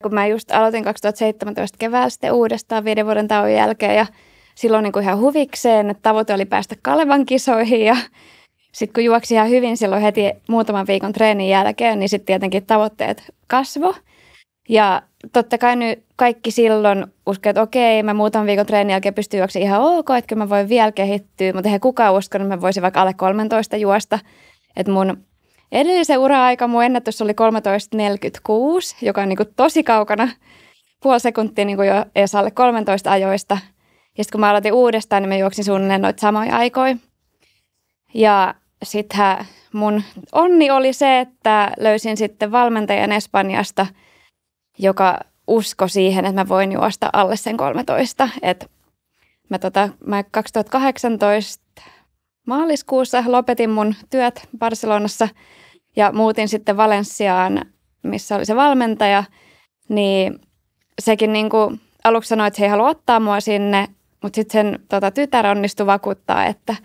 kun mä just aloitin 2017 keväällä sitten uudestaan 5 vuoden tauon jälkeen ja silloin niin kuin ihan huvikseen, että tavoite oli päästä Kalevan kisoihin ja sitten kun juoksi ihan hyvin silloin heti muutaman viikon treenin jälkeen, niin sitten tietenkin tavoitteet kasvoi. Ja totta kai nyt kaikki silloin uskoi, että okei, mä muutaman viikon treenin jälkeen pystyn juoksemaan ihan ok, että mä voin vielä kehittyä, mutta eihän kukaan uskonut, että mä voisin vaikka alle 13 juosta. Että mun edellisen ura-aika, mun ennätys oli 13.46, joka on niin kuin tosi kaukana, puoli sekuntia niin kuin jo edes alle 13 ajoista. Ja sitten kun mä aloitin uudestaan, niin mä juoksin suunnilleen noita samoja aikoja. Ja sittenhän mun onni oli se, että löysin sitten valmentajan Espanjasta, joka uskoi siihen, että mä voin juosta alle sen 13. Et mä 2018 maaliskuussa lopetin mun työt Barcelonassa ja muutin sitten Valenciaan, missä oli se valmentaja. Niin sekin niinku aluksi sanoi, että he ei halua ottaa mua sinne, mutta sitten sen tytär onnistui vakuuttaa, että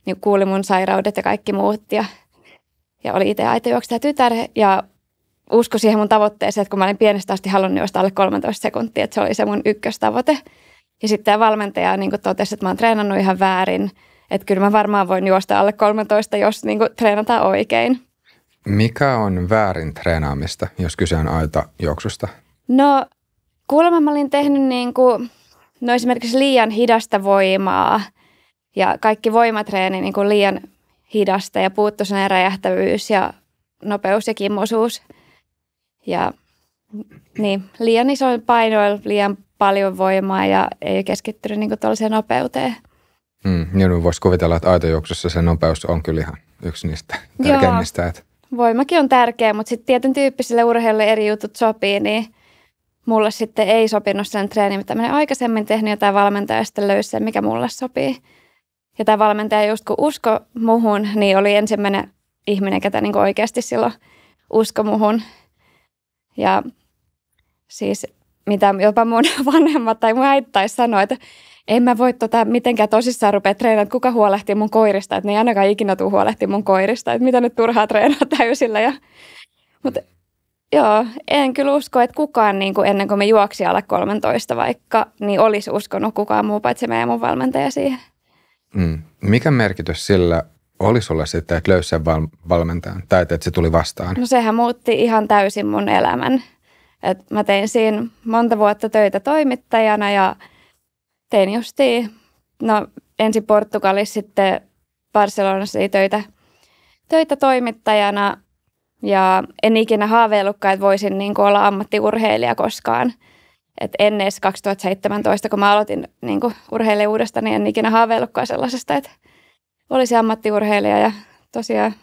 niin kuuli mun sairaudet ja kaikki muut. Ja oli itse aitojuoksija tytär ja uskoi siihen mun tavoitteeseen, että kun mä olin pienestä asti halunnut juosta alle 13 sekuntia, että se oli se mun ykköstavoite. Ja sitten tämä valmentaja niin totesi, että mä oon treenannut ihan väärin, että kyllä mä varmaan voin juosta alle 13, jos niin treenataan oikein. Mikä on väärin treenaamista, jos kyse on aitojuoksusta? No kuulemma mä olin tehnyt esimerkiksi liian hidasta voimaa ja kaikki voimatreeni liian hidasta ja puuttui sellainen räjähtävyys ja nopeus ja kimmosuus. Ja niin, liian isoilla painoilla, liian paljon voimaa ja ei keskittynyt tuollaiseen nopeuteen. Niin voisi kuvitella, että aitojuoksussa se nopeus on kyllä ihan yksi niistä tärkeimmistä. Voimakin on tärkeä, mutta sitten tietyn tyyppisille urheilijoille eri jutut sopii, niin mulle sitten ei sopinut sen treeni, mitä mä aikaisemmin tehnyt ja tämä valmentaja sitten löysi sen, mikä mulle sopii. Ja tämä valmentaja just kun usko muhun, niin oli ensimmäinen ihminen, ketä oikeasti silloin usko muhun. Ja siis mitä jopa mun vanhemmat tai mun äiti taisi sanoa, että en mä voi mitenkään tosissaan rupea treenaamaan, että kuka huolehtii mun koirista. Että ne ei ainakaan ikinä tule huolehtia mun koirista, että mitä nyt turhaa treenaa täysillä. Mutta joo, en kyllä usko, että kukaan ennen kuin me juoksi alle 13 vaikka, niin olisi uskonut kukaan muu paitsi meidän mun valmentaja siihen. Mikä merkitys sillä oli sulle sitten, että löysi sen valmentajan tai että se tuli vastaan? No sehän muutti ihan täysin mun elämän. Et mä tein siinä monta vuotta töitä toimittajana ja tein ensin Portugalissa, sitten Barcelonassa töitä toimittajana ja en ikinä haaveillutkaan, että voisin olla ammattiurheilija koskaan. Et ennen 2017, kun mä aloitin urheilija uudestaan, niin en ikinä haaveillutkaan sellaisesta, että olisi ammattiurheilija ja tosiaan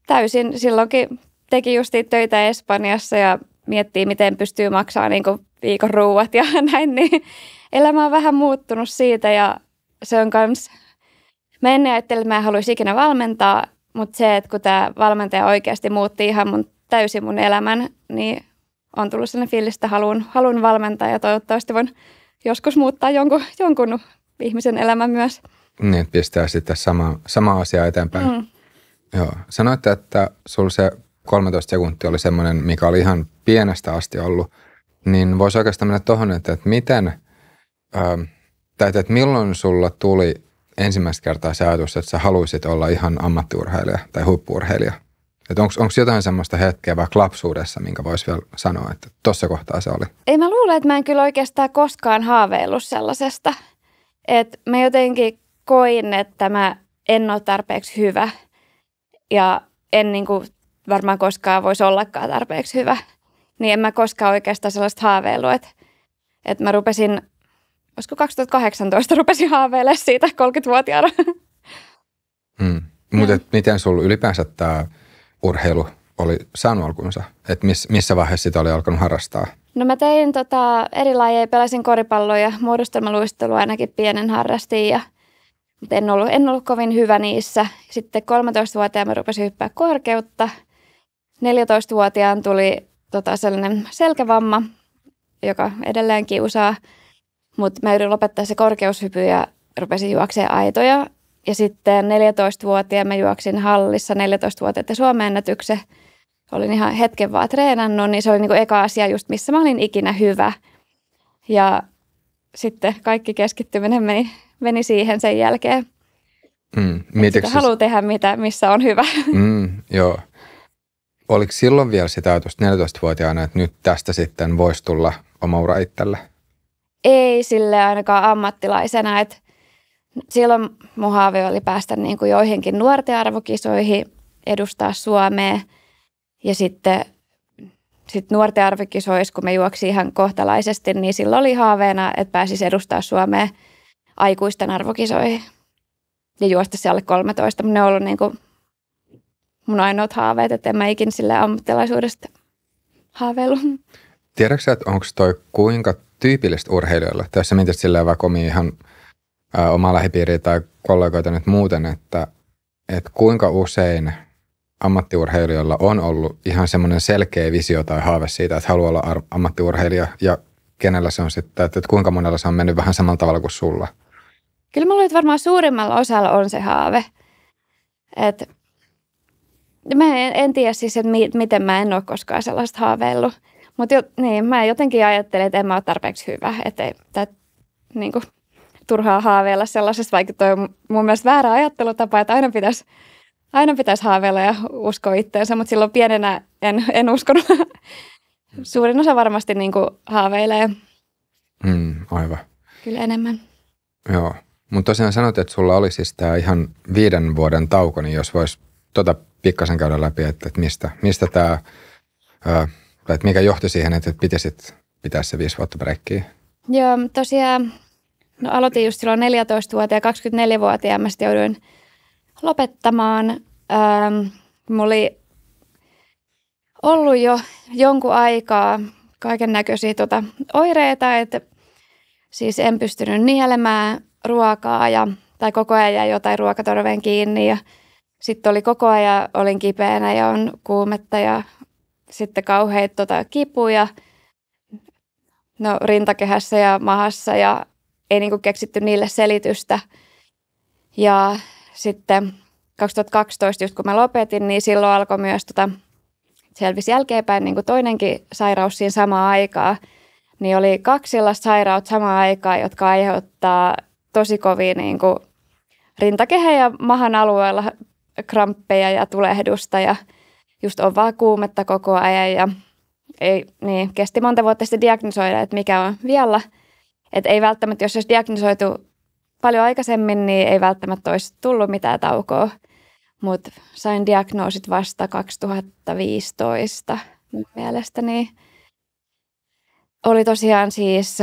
täysin silloinkin teki justiin töitä Espanjassa ja miettii, miten pystyy maksamaan viikon ruuat ja näin, niin elämä on vähän muuttunut siitä ja se on kans, mä ennen ajattelin, että mä en haluaisi ikinä valmentaa, mutta se, että kun tämä valmentaja oikeasti muutti ihan täysin mun elämän, niin on tullut sellainen fiilis, että haluan valmentaa ja toivottavasti voin joskus muuttaa jonkun ihmisen elämän myös. Niin, pistää sitten sama asia eteenpäin. Joo. Sanoitte, että sulla se 13 sekuntia oli semmoinen, mikä oli ihan pienestä asti ollut, niin voisi oikeastaan mennä tuohon, että miten, tai että milloin sulla tuli ensimmäistä kertaa se ajatus, että sä haluaisit olla ihan ammattiurheilija tai huippu-urheilija? Että onko jotain semmoista hetkeä vaikka lapsuudessa, minkä voisi vielä sanoa, että tuossa kohtaa se oli? Ei mä luule, että mä en kyllä oikeastaan koskaan haaveillut sellaisesta. Että mä jotenkin koin, että mä en ole tarpeeksi hyvä ja en varmaan koskaan voisi ollakaan tarpeeksi hyvä. Niin en mä koskaan oikeastaan sellaista haaveillut, että mä rupesin, olisiko 2018 rupesin haaveilemaan siitä 30-vuotiaana. Mutta miten sulla ylipäänsä tämä urheilu oli saanut alkunsa? Että missä vaiheessa sitä oli alkanut harrastaa? No mä tein eri lajeja, pelasin koripalloa ja muodostelmaluistelua ainakin pienen harrastin, mutta en ollut kovin hyvä niissä. Sitten 13-vuotiaana mä rupesin hyppää korkeutta. 14-vuotiaan tuli sellainen selkävamma, joka edelleen kiusaa, mutta mä yritin lopettaa se korkeushypy ja rupesin juoksemaan aitoja. Ja sitten 14-vuotiaana mä juoksin hallissa 14-vuotiaiden Suomen ennätyksen olin ihan hetken vaan treenannut, niin se oli niin kuin eka asia just, missä mä olin ikinä hyvä. Ja sitten kaikki keskittyminen meni siihen sen jälkeen. Sitä haluaa tehdä, missä on hyvä. Joo. Oliko silloin vielä sitä ajatusta 14-vuotiaana, että nyt tästä sitten voisi tulla oma ura itselle? Ei sille ainakaan ammattilaisena. Että silloin mun haave oli päästä niin kuin joihinkin nuorten arvokisoihin, edustaa Suomea. Ja sitten nuorten arvokisoissa, kun me juoksi ihan kohtalaisesti, niin silloin oli haaveena, että pääsisi edustaa Suomea aikuisten arvokisoihin. Ja juosta se alle 13, mutta ne on ollut niin kuin mun ainoat haaveet, että en mä ikin sille ammattilaisuudesta haaveillut. Tiedätkö että onko toi kuinka tyypillistä urheilijoille? Tässä mietit silleen vaikka omia ihan omaa lähipiiriä tai kollegoita nyt muuten, että kuinka usein ammattiurheilijoilla on ollut ihan semmoinen selkeä visio tai haave siitä, että haluaa olla ammattiurheilija ja kenellä se on sitten, että kuinka monella se on mennyt vähän samalla tavalla kuin sulla? Kyllä mä luulen, että varmaan suurimmalla osalla on se haave. Mä en tiedä siis, että miten mä en ole koskaan sellaista haaveillut. Mutta niin, mä jotenkin ajattelen, että en mä ole tarpeeksi hyvä. Että niin kuin, turhaa haaveilla sellaisesta, vaikka toi on mun mielestä väärä ajattelutapa, että aina pitäisi haaveilla ja uskoa itteensä, mutta silloin pienenä en uskonut. Suurin osa varmasti niin kuin haaveilee. Aivan. Kyllä enemmän. Joo, mutta tosiaan sanoit, että sulla oli siis tämä ihan 5 vuoden tauko, niin jos vois pikkasen käydä läpi, että mistä tämä, että mikä johti siihen, että pitäisit pitää se 5 vuotta breikkiä? Joo, tosiaan aloitin just silloin 14-vuotiaan ja 24-vuotiaan mä sitten jouduin lopettamaan. Mulla oli ollut jo jonkun aikaa kaiken näköisiä oireita, että siis en pystynyt nielemään ruokaa tai koko ajan jäi jotain ruokatorveen kiinni ja sitten oli koko ajan olin kipeänä ja on kuumetta ja sitten kauheita kipuja rintakehässä ja mahassa ja ei niinku keksitty niille selitystä. Ja sitten 2012, just kun mä lopetin, niin silloin alkoi myös selvisi jälkeenpäin niin kuin toinenkin sairaus siinä samaan aikaan. Niin oli 2 sellaista sairautta samaan aikaan, jotka aiheuttaa tosi kovia niin kuin rintakehän ja mahan alueella kramppeja ja tulehdusta ja just on vaan kuumetta koko ajan ja kesti monta vuotta sitten diagnosoida, että mikä on vialla. Että ei välttämättä, jos olisi diagnosoitu paljon aikaisemmin, niin ei välttämättä olisi tullut mitään taukoa. Mutta sain diagnoosit vasta 2015 mielestäni. Oli tosiaan siis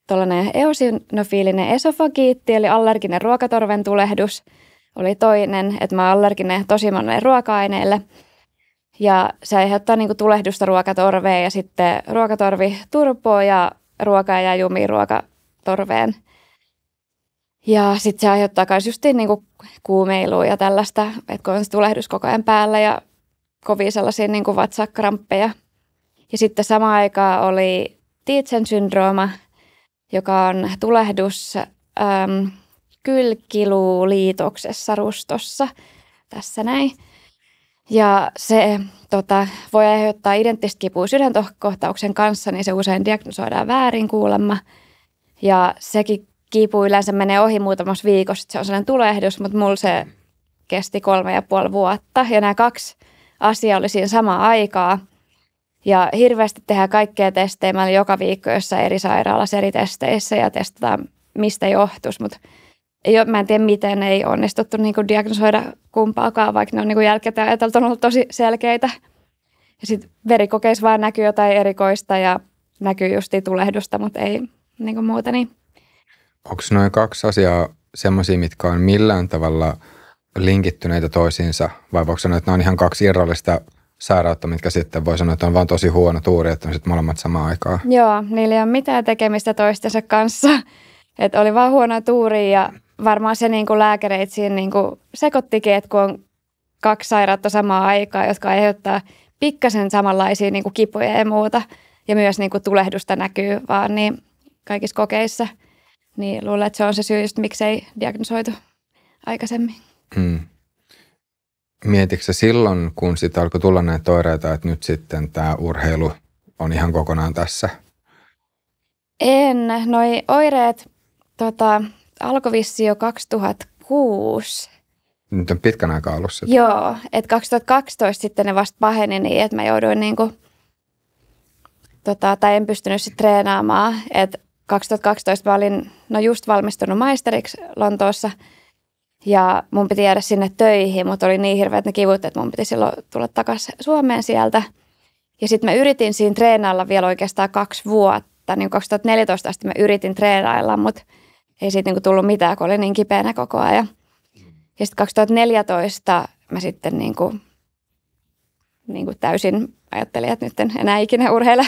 tuollainen eosinofiilinen esofagiitti, eli allerginen ruokatorven tulehdus. Oli toinen, että mä oon allerginen tosi monelle ruoka-aineelle. Ja se aiheuttaa niinku tulehdusta ruokatorveen ja sitten ruokatorvi turpoo ja ruokaa jää jumiin ruokatorveen. Ja sitten se aiheuttaa myös justiin niinku kuumeilua ja tällaista, että kun on tulehdus koko ajan päällä ja kovia sellaisia niinku vatsakramppeja. Ja sitten samaan aikaan oli Tietzen syndrooma, joka on tulehdus kylkiluliitoksessa rustossa, tässä näin. Ja se voi aiheuttaa identtistä kipua sydänkohtauksen kanssa, niin se usein diagnosoidaan väärin kuulemma. Ja sekin kipu yleensä menee ohi muutamassa viikossa, se on sellainen tulehdus, mutta mulla se kesti 3,5 vuotta. Ja nämä 2 asiaa oli siinä samaan aikaa. Ja hirveästi tehdään kaikkea testejä. Mä olin joka viikko jossain eri sairaalassa eri testeissä ja testataan, mistä johtuisi. Mutta mä en tiedä, miten ei onnistuttu niin kuin diagnosoida kumpaakaan, vaikka ne on niin kuin jälkikäteen ajateltu ollut tosi selkeitä. Ja sitten verikokeissa vaan näkyy jotain erikoista ja näkyy justiin tulehdusta, mutta ei niin kuin muuta niin. Onko noin 2 asiaa semmoisia, mitkä on millään tavalla linkittyneitä toisiinsa, vai voiko sanoa, että ne on ihan 2 irrallista sairautta, mitkä sitten voi sanoa, että on vaan tosi huono tuuri, että on sitten molemmat samaan aikaan? Joo, niillä ei ole mitään tekemistä toistensa kanssa. Että oli vaan huono tuuri ja varmaan se niin kuin lääkäreitä siinä niin kuin sekoittikin, että kun on 2 sairautta samaan aikaan, jotka aiheuttaa pikkasen samanlaisia niin kuin kipuja ja muuta, ja myös niin kuin tulehdusta näkyy vaan niin kaikissa kokeissa, niin luulen, että se on se syy, just miksei diagnosoitu aikaisemmin. Mietitkö silloin, kun sitten alkoi tulla näitä oireita, että nyt sitten tämä urheilu on ihan kokonaan tässä? En. Noi oireet alkoi vissiin jo 2006. Nyt on pitkän aikaa ollut sitä. Joo, että 2012 sitten ne vasta paheni niin, että mä jouduin tai en pystynyt sitten treenaamaan. Että 2012 mä olin just valmistunut maisteriksi Lontoossa ja mun piti jäädä sinne töihin, mutta oli niin hirveät ne kivut, että mun piti silloin tulla takaisin Suomeen sieltä. Ja sitten mä yritin siinä treenailla vielä oikeastaan 2 vuotta. Niin 2014 asti mä yritin treenailla, mutta ei siitä tullut mitään, kun oli niin kipeänä koko ajan. Ja sitten 2014 mä sitten täysin ajattelin, että nyt en enää ikinä urheile.